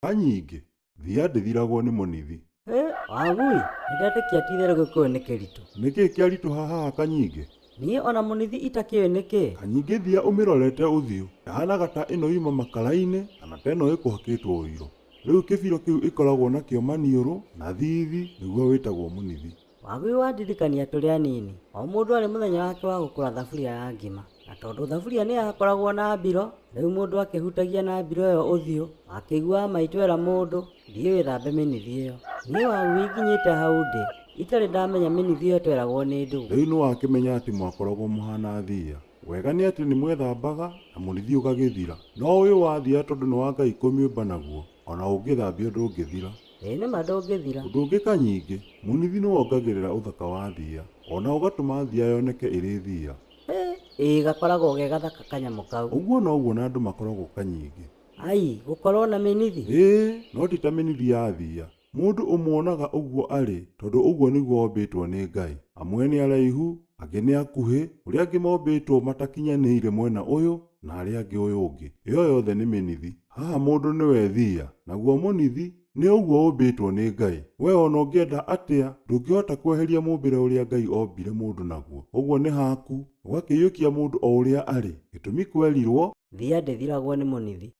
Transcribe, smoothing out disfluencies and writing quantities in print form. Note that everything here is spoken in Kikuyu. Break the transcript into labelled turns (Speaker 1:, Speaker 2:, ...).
Speaker 1: Kanyingi, Thia ndithiragwo nĩ munithi.
Speaker 2: Wagui, nĩndetĩkia ti itherũ Gĩkũyũ nĩ kĩritũ.
Speaker 1: Nĩkĩ kĩaritũha haha Kanyingi?
Speaker 2: Niĩ ona mũnithi itakĩũĩ nĩkĩ.
Speaker 1: Kanyingi Thia ũmĩrorete ũthiũ. Ĩhanaga ta ĩno yuma makara-inĩ kana ta ĩno ĩkũhakĩtwo ũiro. Rĩu kĩbiro kĩu ĩkoragwo nakĩo maniũrũ na thithi nĩguo wĩtagwo munithi.
Speaker 2: Wagui wandirikania tũrĩ anini. O mũndũ arĩ mũthenya wake wa gũkũra thaburia ya ngima. Na tondũ thaburia nĩ yakoragwo na mbiro, rĩu mũndũ akĩhutagia na mbiro ĩyo ũthiũ, akĩiguaga maitũ era mũndũ, thiĩ wĩthambe mĩnithi ĩyo. Niĩ Wagui nginyĩte hau ndĩ, itarĩ ndamenya mĩnithi ĩyo tweragwo nĩ ndũũ.
Speaker 1: Rĩu nĩwakĩmenya atĩ mwakoragwo mũhana Thia. Wega nĩ atĩ nĩmwethambaga na mũnithi ũgagĩthira. No ũyũ wa Thia tondũ nĩ wa Ngai kũmĩũmba naguo, ona ũngĩthambio ndũngĩthira.
Speaker 2: Nĩma ndũngĩthira.
Speaker 1: Ũndũ ũngĩ Kanyingi, munithi nĩwongagĩrĩra ũthaka wa Thia, ona ũgatũma Thia yoneke ĩrĩ Thia.
Speaker 2: Gakoragwo ge gathaka kanyamũ kau.
Speaker 1: Ũguo noguo na andũ makoragwo Kanyingi.
Speaker 2: Ai, gũkorwo na mĩnithi?
Speaker 1: No ti ta mĩnithi ya Thia. Mũndũ ũmuonaga ũguo arĩ, tondũ ũguo nĩguo ombĩtwo nĩ Ngai. Amwe nĩ araihu, angĩ nĩ akuhĩ, ũrĩa angĩ mombĩtwo matakinyanĩire mwena ũyũ, na arĩa angĩ ũyũ ũngĩ. Ĩyo yothe nĩ mĩnithi. Haha mũndũ nĩwe Thia, naguo mũnithi nĩ ũguo ũmbĩtwo nĩ Ngai. We ona ũngĩenda atĩa, ndũngĩhota kweheria mũmbĩre ũrĩa Ngai ombire mũndũ naguo. Ũguo nĩ haku, ũgakĩiyũkia mũndũ o ũrĩa arĩ. Gĩtũmi kwerirwo,
Speaker 2: Thia ndĩthiragwo nĩ mũnithi.